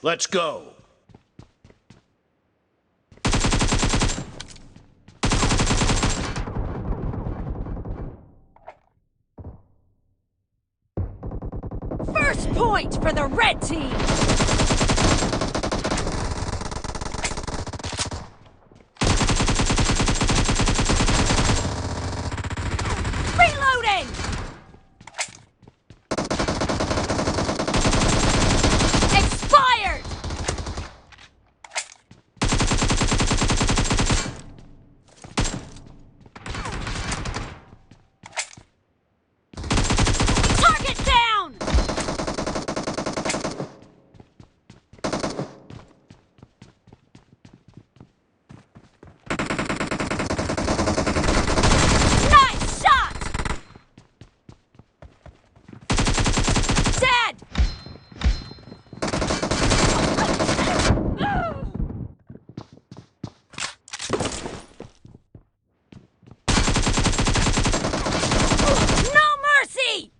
Let's go. First point for the red team! Reloading! Expired! Target down! Nice shot! Dead! No mercy!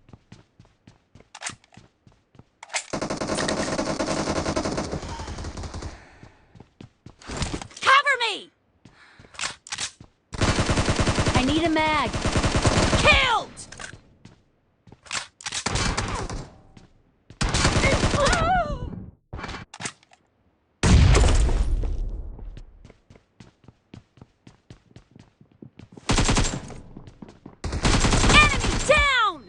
Cover me! I need a mag. Killed! Enemy down!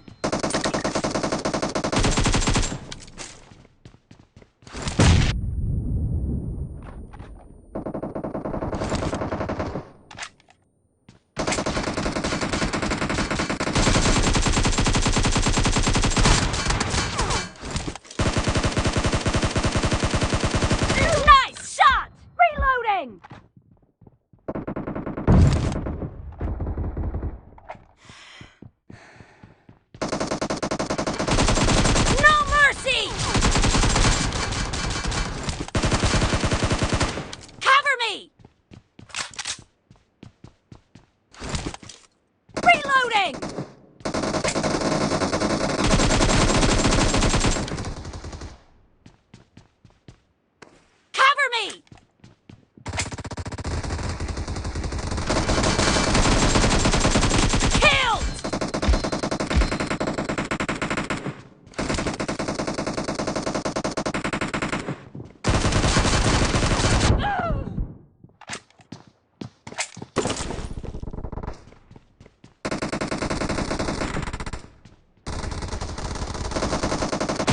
Nice shot! Reloading! No mercy! Cover me! Reloading! Cover me! Killed!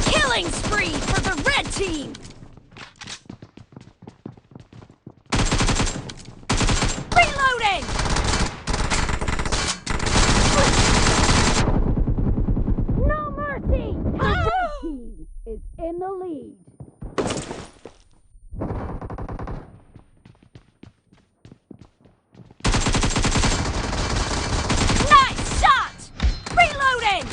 Killing spree for the red team! Reloading! No mercy! The red team is in the lead. Nice shot! Reloading!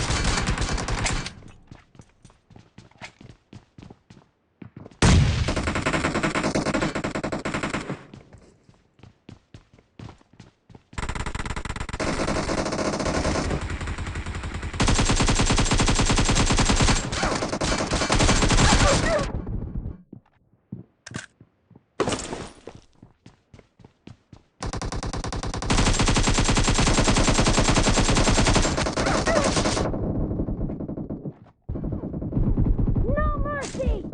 No mercy!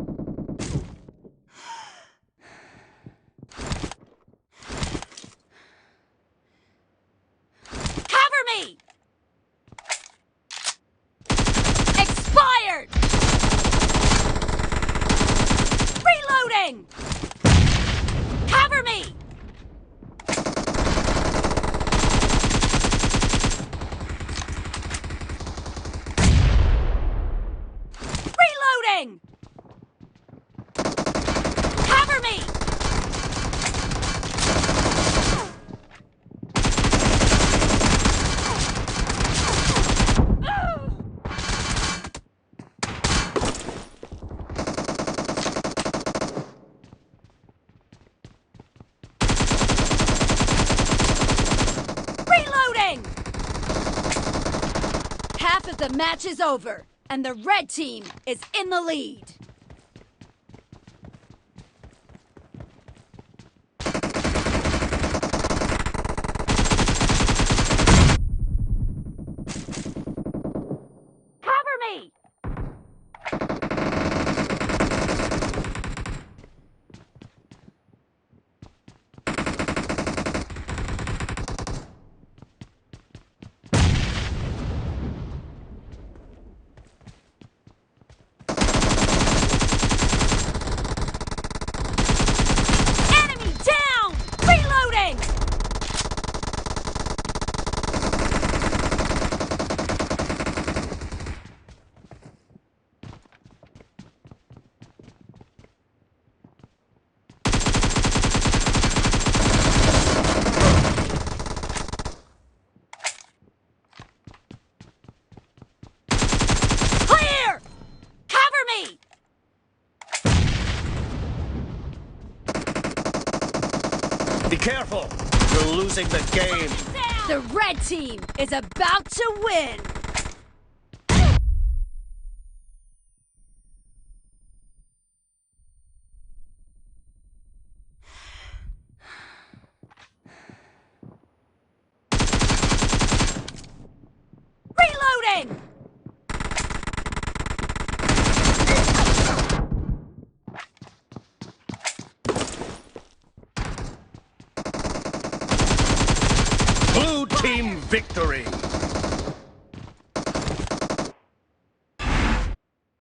Cover me! Expired! Reloading! Cover me! Reloading! Cover me! Half of the match is over, and the red team is in the lead. Be careful! You're losing the game! The red team is about to win! Reloading! Blue team victory!